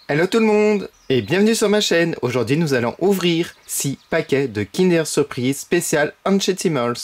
Hello tout le monde et bienvenue sur ma chaîne. Aujourd'hui nous allons ouvrir 6 paquets de Kinder Surprise spécial Hatchimals.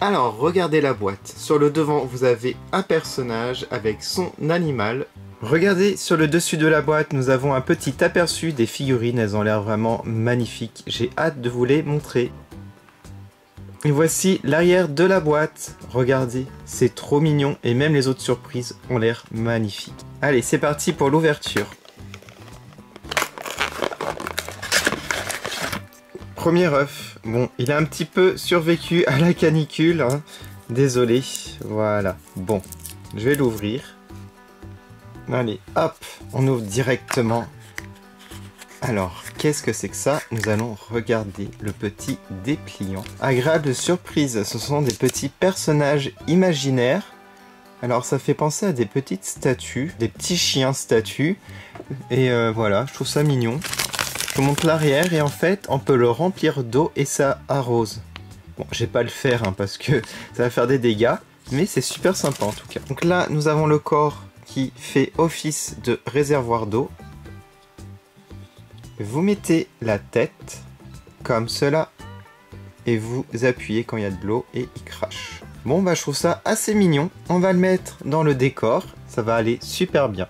Alors regardez la boîte. Sur le devant vous avez un personnage avec son animal. Regardez sur le dessus de la boîte, nous avons un petit aperçu des figurines. Elles ont l'air vraiment magnifiques. J'ai hâte de vous les montrer. Et voici l'arrière de la boîte. Regardez, c'est trop mignon et même les autres surprises ont l'air magnifiques. Allez, c'est parti pour l'ouverture. Premier œuf. Bon, il a un petit peu survécu à la canicule, hein. Désolé. Voilà. Bon, je vais l'ouvrir. Allez, hop, on ouvre directement. Alors, qu'est-ce que c'est que ça? Nous allons regarder le petit dépliant. Agréable surprise, ce sont des petits personnages imaginaires. Alors, ça fait penser à des petites statues, des petits chiens statues. Et voilà, je trouve ça mignon. Je vous montre l'arrière et en fait, on peut le remplir d'eau et ça arrose. Bon, je vais pas le faire hein, parce que ça va faire des dégâts, mais c'est super sympa en tout cas. Donc là, nous avons le corps qui fait office de réservoir d'eau. Vous mettez la tête comme cela et vous appuyez quand il y a de l'eau et il crache. Bon bah je trouve ça assez mignon. On va le mettre dans le décor, ça va aller super bien.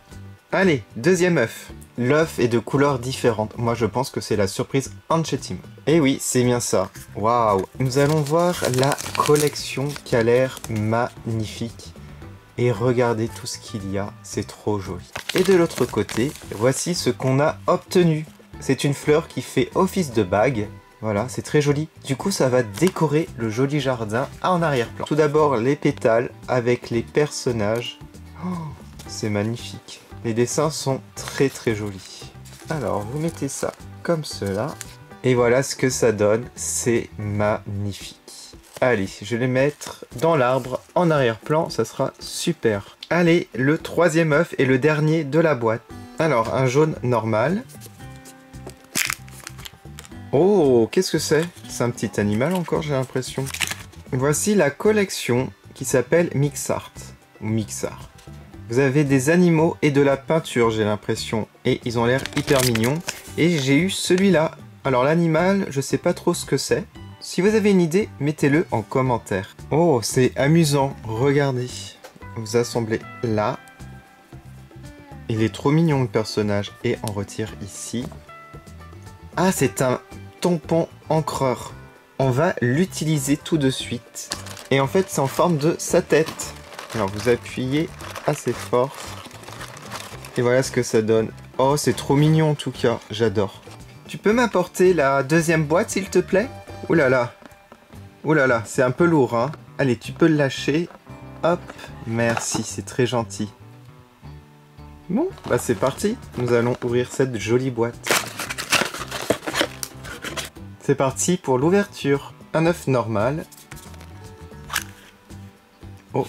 Allez, deuxième œuf. L'œuf est de couleurs différentes. Moi je pense que c'est la surprise Hatchimals. Et oui, c'est bien ça. Waouh. Nous allons voir la collection qui a l'air magnifique. Et regardez tout ce qu'il y a, c'est trop joli. Et de l'autre côté, voici ce qu'on a obtenu. C'est une fleur qui fait office de bague. Voilà, c'est très joli. Du coup, ça va décorer le joli jardin en arrière-plan. Tout d'abord, les pétales avec les personnages. Oh, c'est magnifique. Les dessins sont très très jolis. Alors, vous mettez ça comme cela. Et voilà ce que ça donne. C'est magnifique. Allez, je vais les mettre dans l'arbre en arrière-plan. Ça sera super. Allez, le troisième œuf et le dernier de la boîte. Alors, un jaune normal. Oh, qu'est-ce que c'est? C'est un petit animal encore, j'ai l'impression. Voici la collection qui s'appelle Mixart. Ou Mixart. Vous avez des animaux et de la peinture, j'ai l'impression. Et ils ont l'air hyper mignons. Et j'ai eu celui-là. Alors l'animal, je sais pas trop ce que c'est. Si vous avez une idée, mettez-le en commentaire. Oh, c'est amusant. Regardez. Vous assemblez là. Il est trop mignon le personnage. Et on retire ici. Ah, c'est un tampon encreur. On va l'utiliser tout de suite. Et en fait, c'est en forme de sa tête. Alors, vous appuyez assez fort. Et voilà ce que ça donne. Oh, c'est trop mignon en tout cas. J'adore. Tu peux m'apporter la deuxième boîte, s'il te plaît? Ouh là là. Ouh là là, c'est un peu lourd, hein. Allez, tu peux le lâcher. Hop. Merci, c'est très gentil. Bon, bah c'est parti. Nous allons ouvrir cette jolie boîte. C'est parti pour l'ouverture. Un œuf normal. Oh.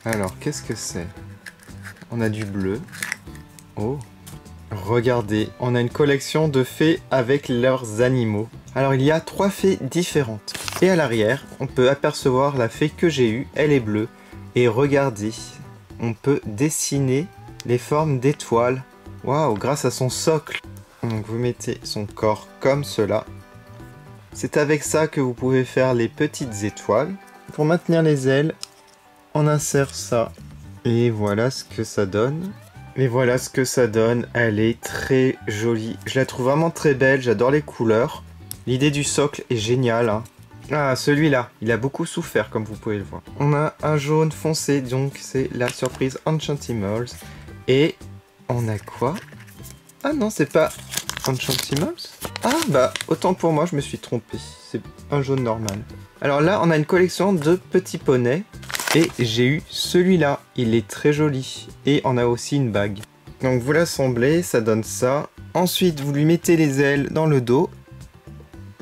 Alors, qu'est-ce que c'est? On a du bleu. Oh. Regardez, on a une collection de fées avec leurs animaux. Alors, il y a 3 fées différentes. Et à l'arrière, on peut apercevoir la fée que j'ai eue. Elle est bleue. Et regardez, on peut dessiner les formes d'étoiles. Waouh, grâce à son socle. Donc vous mettez son corps comme cela. C'est avec ça que vous pouvez faire les petites étoiles. Pour maintenir les ailes, on insère ça. Et voilà ce que ça donne. Et voilà ce que ça donne. Elle est très jolie. Je la trouve vraiment très belle. J'adore les couleurs. L'idée du socle est géniale, hein. Ah, celui-là, il a beaucoup souffert comme vous pouvez le voir. On a un jaune foncé, donc c'est la surprise Hatchimals. Et on a quoi? Ah non, c'est pas Hatchimals. Ah bah, autant pour moi, je me suis trompé. C'est un jaune normal. Alors là, on a une collection de petits poneys. Et j'ai eu celui-là. Il est très joli. Et on a aussi une bague. Donc vous l'assemblez, ça donne ça. Ensuite, vous lui mettez les ailes dans le dos.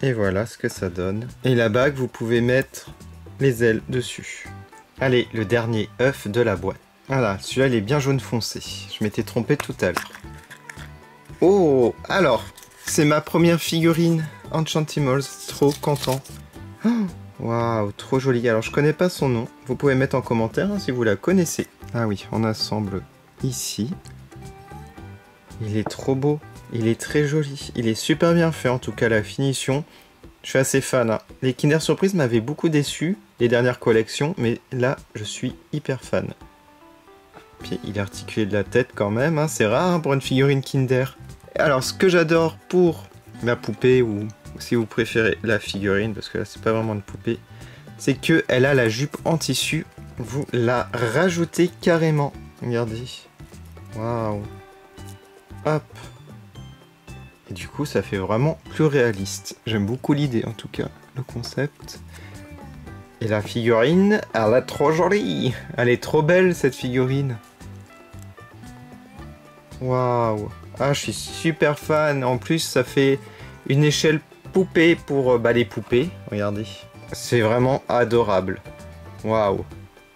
Et voilà ce que ça donne. Et la bague, vous pouvez mettre les ailes dessus. Allez, le dernier œuf de la boîte. Voilà, celui-là, il est bien jaune foncé. Je m'étais trompé tout à l'heure. Oh, alors, c'est ma première figurine Enchantimals, trop content. Waouh, trop joli. Alors je connais pas son nom, vous pouvez mettre en commentaire hein, si vous la connaissez. Ah oui, on assemble ici. Il est trop beau, il est très joli, il est super bien fait en tout cas la finition. Je suis assez fan. Hein. Les Kinder Surprise m'avaient beaucoup déçu, les dernières collections, mais là je suis hyper fan. Puis il est articulé de la tête quand même, hein. C'est rare hein, pour une figurine Kinder. Alors ce que j'adore pour la poupée ou si vous préférez la figurine, parce que là c'est pas vraiment une poupée, c'est que elle a la jupe en tissu. Vous la rajoutez carrément. Regardez. Waouh. Hop. Et du coup ça fait vraiment plus réaliste. J'aime beaucoup l'idée en tout cas, le concept. Et la figurine, elle est trop jolie. Elle est trop belle cette figurine. Waouh. Ah, je suis super fan. En plus, ça fait une échelle poupée pour les poupées. Regardez. C'est vraiment adorable. Waouh.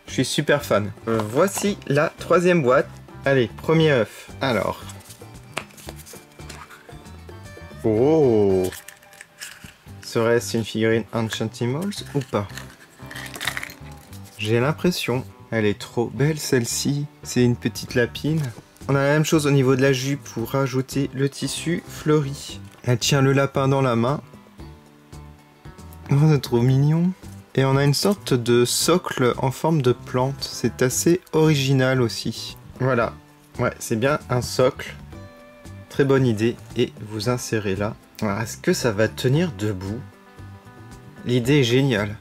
Je suis super fan. Voici la troisième boîte. Allez, premier œuf. Alors. Oh. Serait-ce une figurine Enchantimals ou pas? J'ai l'impression. Elle est trop belle celle-ci. C'est une petite lapine. On a la même chose au niveau de la jupe pour rajouter le tissu fleuri. Elle tient le lapin dans la main. Oh, c'est trop mignon. Et on a une sorte de socle en forme de plante. C'est assez original aussi. Voilà. Ouais, c'est bien un socle. Très bonne idée. Et vous insérez là. Est-ce que ça va tenir debout? L'idée est géniale.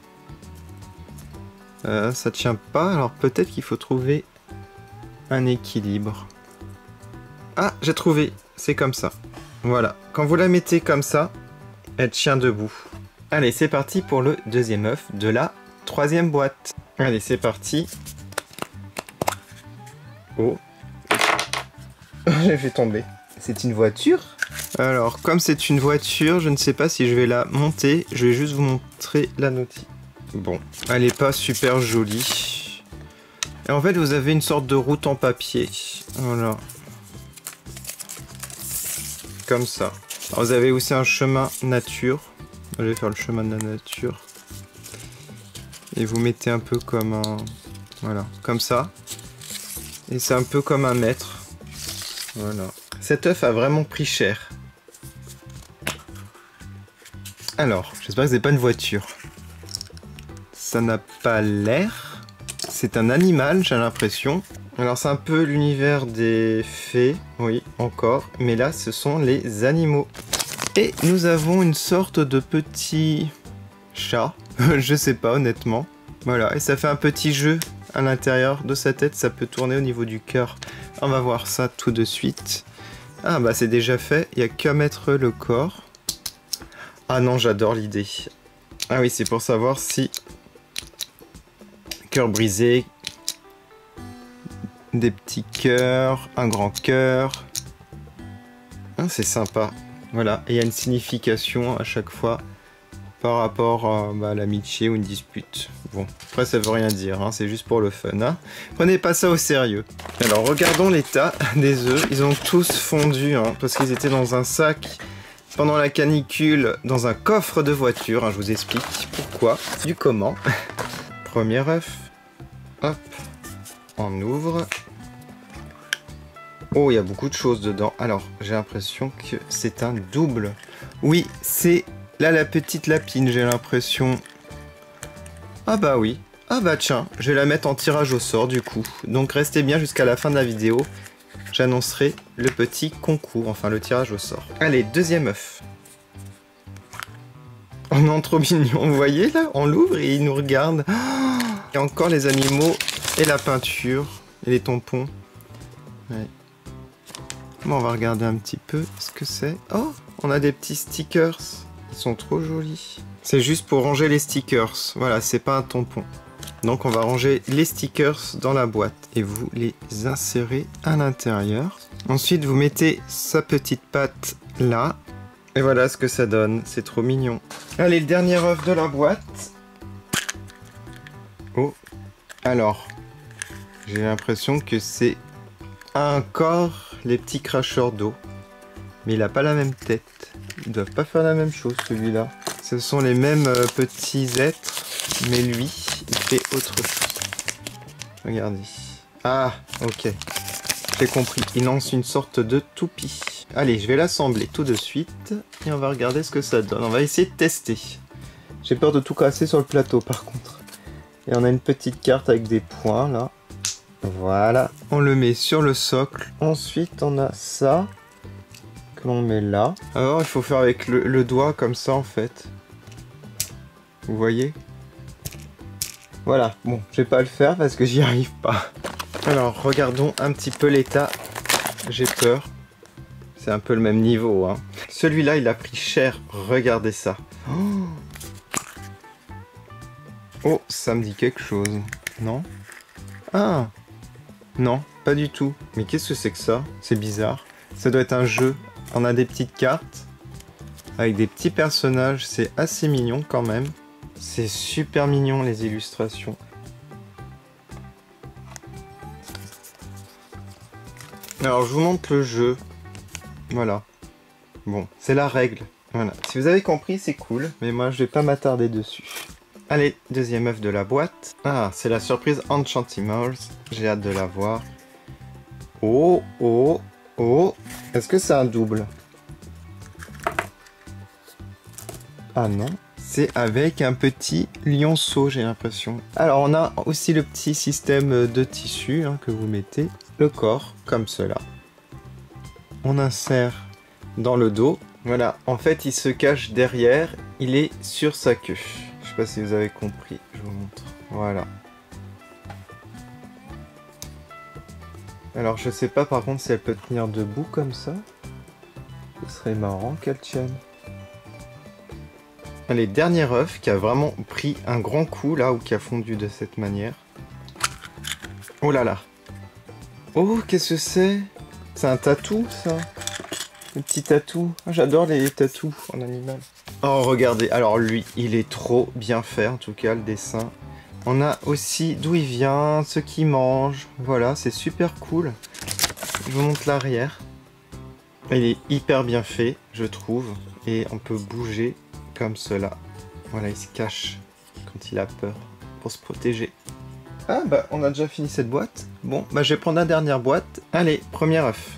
Ça tient pas. Alors peut-être qu'il faut trouver un équilibre. Ah, j'ai trouvé, c'est comme ça. Voilà, quand vous la mettez comme ça, elle tient debout. Allez, c'est parti pour le deuxième œuf de la troisième boîte. Allez, c'est parti. Oh. J'ai fait tomber. C'est une voiture? Alors, comme c'est une voiture, je ne sais pas si je vais la monter. Je vais juste vous montrer la notice. Bon, elle est pas super jolie. Et en fait, vous avez une sorte de route en papier. Voilà. Comme ça. Alors, vous avez aussi un chemin nature. Je vais faire le chemin de la nature. Et vous mettez un peu comme un... Voilà, comme ça. Et c'est un peu comme un mètre. Voilà. Cet œuf a vraiment pris cher. Alors, j'espère que c'est pas une voiture. Ça n'a pas l'air. C'est un animal, j'ai l'impression. Alors c'est un peu l'univers des fées, oui, encore. Mais là, ce sont les animaux. Et nous avons une sorte de petit chat. Je sais pas, honnêtement. Voilà, et ça fait un petit jeu à l'intérieur de sa tête. Ça peut tourner au niveau du cœur. On va voir ça tout de suite. Ah bah c'est déjà fait, il n'y a qu'à mettre le corps. Ah non, j'adore l'idée. Ah oui, c'est pour savoir si... Cœur brisé... Des petits cœurs, un grand cœur. Ah, c'est sympa. Voilà, et il y a une signification à chaque fois par rapport à l'amitié ou une dispute. Bon, après ça veut rien dire, hein, c'est juste pour le fun. Hein. Prenez pas ça au sérieux. Alors regardons l'état des œufs. Ils ont tous fondu hein, parce qu'ils étaient dans un sac pendant la canicule, dans un coffre de voiture. Hein, je vous explique pourquoi, du comment. Premier œuf. Hop. On ouvre. Oh, il y a beaucoup de choses dedans. Alors, j'ai l'impression que c'est un double. Oui, c'est là la petite lapine, j'ai l'impression. Ah bah oui. Ah bah tiens, je vais la mettre en tirage au sort du coup. Donc restez bien jusqu'à la fin de la vidéo. J'annoncerai le petit concours, enfin le tirage au sort. Allez, deuxième œuf. Oh non, trop mignon. Vous voyez là, on l'ouvre et il nous regarde. Oh, il y a encore les animaux et la peinture et les tampons. Ouais. Bon, on va regarder un petit peu ce que c'est. Oh, on a des petits stickers. Ils sont trop jolis. C'est juste pour ranger les stickers. Voilà, c'est pas un tampon. Donc on va ranger les stickers dans la boîte. Et vous les insérez à l'intérieur. Ensuite, vous mettez sa petite patte là. Et voilà ce que ça donne. C'est trop mignon. Allez, le dernier œuf de la boîte. Oh. Alors, j'ai l'impression que c'est encore les petits cracheurs d'eau. Mais il n'a pas la même tête. ils doivent pas faire la même chose, celui-là. Ce sont les mêmes petits êtres, mais lui, il fait autre chose. Regardez. Ah, ok. J'ai compris. Il lance une sorte de toupie. Allez, je vais l'assembler tout de suite. Et on va regarder ce que ça donne. On va essayer de tester. J'ai peur de tout casser sur le plateau, par contre. Et on a une petite carte avec des points, là. Voilà. On le met sur le socle. Ensuite, on a ça. Que l'on met là. Alors, il faut faire avec le doigt, comme ça, en fait. Vous voyez? Voilà. Bon, je vais pas le faire parce que j'y arrive pas. Alors, regardons un petit peu l'état. J'ai peur. C'est un peu le même niveau, hein. Celui-là, il a pris cher. Regardez ça. Oh, ça me dit quelque chose. Non? Ah! Non, pas du tout. Mais qu'est-ce que c'est que ça? C'est bizarre. Ça doit être un jeu. On a des petites cartes. Avec des petits personnages. C'est assez mignon quand même. C'est super mignon, les illustrations. Alors, je vous montre le jeu. Voilà. Bon, c'est la règle. Voilà. Si vous avez compris, c'est cool. Mais moi, je vais pas m'attarder dessus. Allez, deuxième œuf de la boîte. Ah, c'est la surprise Enchantimals. J'ai hâte de la voir. Oh, oh, oh. Est-ce que c'est un double? Ah non. C'est avec un petit lionceau, j'ai l'impression. Alors, on a aussi le petit système de tissu hein, que vous mettez. Le corps, comme cela. On insère dans le dos. Voilà, en fait, il se cache derrière. Il est sur sa queue. Je sais pas si vous avez compris. Je vous montre. Voilà. Alors, je sais pas par contre si elle peut tenir debout comme ça. Ce serait marrant qu'elle tienne. Allez, dernier œuf qui a vraiment pris un grand coup là, ou qui a fondu de cette manière. Oh là là. Oh, qu'est-ce que c'est? C'est un tatou, ça? Le petit tatou. Ah, j'adore les tatous en animal. Oh, regardez. Alors, lui, il est trop bien fait, en tout cas, le dessin. On a aussi d'où il vient, ce qu'il mange. Voilà, c'est super cool. Je vous montre l'arrière. Il est hyper bien fait, je trouve. Et on peut bouger comme cela. Voilà, il se cache quand il a peur pour se protéger. Ah bah on a déjà fini cette boîte. Bon bah je vais prendre la dernière boîte. Allez, premier œuf.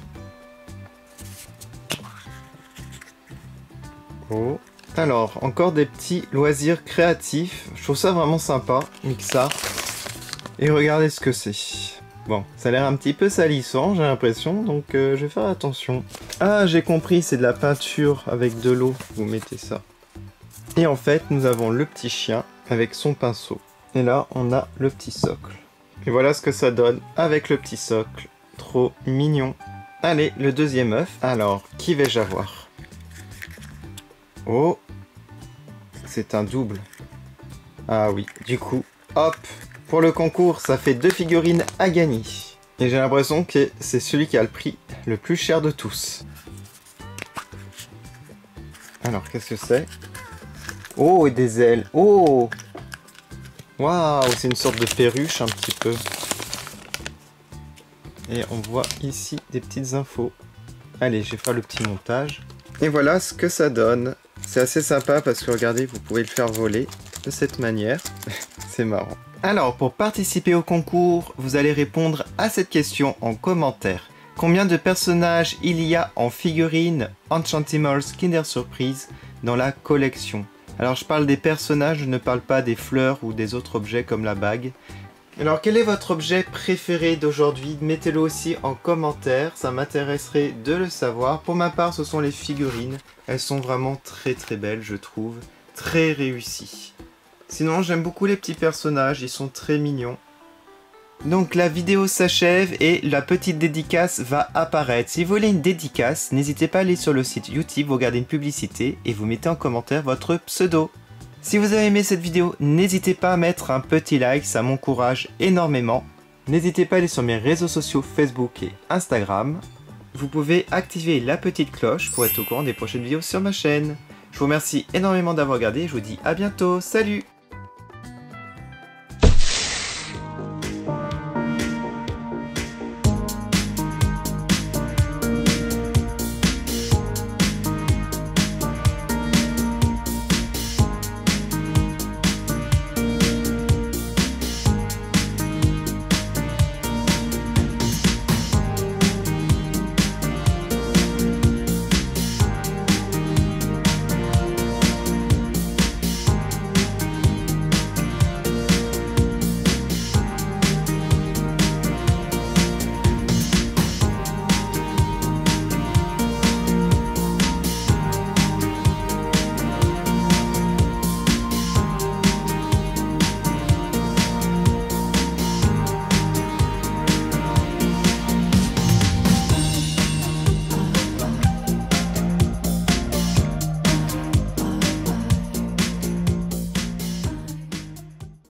Oh. Alors, encore des petits loisirs créatifs. Je trouve ça vraiment sympa, Mixar. Et regardez ce que c'est. Bon, ça a l'air un petit peu salissant, j'ai l'impression, donc je vais faire attention. Ah, j'ai compris, c'est de la peinture avec de l'eau. Vous mettez ça. Et en fait, nous avons le petit chien avec son pinceau. Et là, on a le petit socle. Et voilà ce que ça donne avec le petit socle. Trop mignon. Allez, le deuxième œuf. Alors, qui vais-je avoir? Oh, c'est un double. Ah oui, du coup, hop, pour le concours, ça fait 2 figurines à gagner. Et j'ai l'impression que c'est celui qui a le prix le plus cher de tous. Alors, qu'est-ce que c'est? Oh, et des ailes. Oh! Waouh, c'est une sorte de perruche un petit peu. Et on voit ici des petites infos. Allez, je vais faire le petit montage. Et voilà ce que ça donne. C'est assez sympa parce que regardez, vous pouvez le faire voler de cette manière. C'est marrant. Alors, pour participer au concours, vous allez répondre à cette question en commentaire. Combien de personnages il y a en figurines Enchantimals Kinder Surprise dans la collection? Alors je parle des personnages, je ne parle pas des fleurs ou des autres objets comme la bague. Alors quel est votre objet préféré d'aujourd'hui? Mettez-le aussi en commentaire, ça m'intéresserait de le savoir. Pour ma part, ce sont les figurines. Elles sont vraiment très très belles, je trouve. Très réussies. Sinon, j'aime beaucoup les petits personnages, ils sont très mignons. Donc la vidéo s'achève et la petite dédicace va apparaître. Si vous voulez une dédicace, n'hésitez pas à aller sur le site YouTube, vous regardez une publicité et vous mettez en commentaire votre pseudo. Si vous avez aimé cette vidéo, n'hésitez pas à mettre un petit like, ça m'encourage énormément. N'hésitez pas à aller sur mes réseaux sociaux Facebook et Instagram. Vous pouvez activer la petite cloche pour être au courant des prochaines vidéos sur ma chaîne. Je vous remercie énormément d'avoir regardé et je vous dis à bientôt, salut!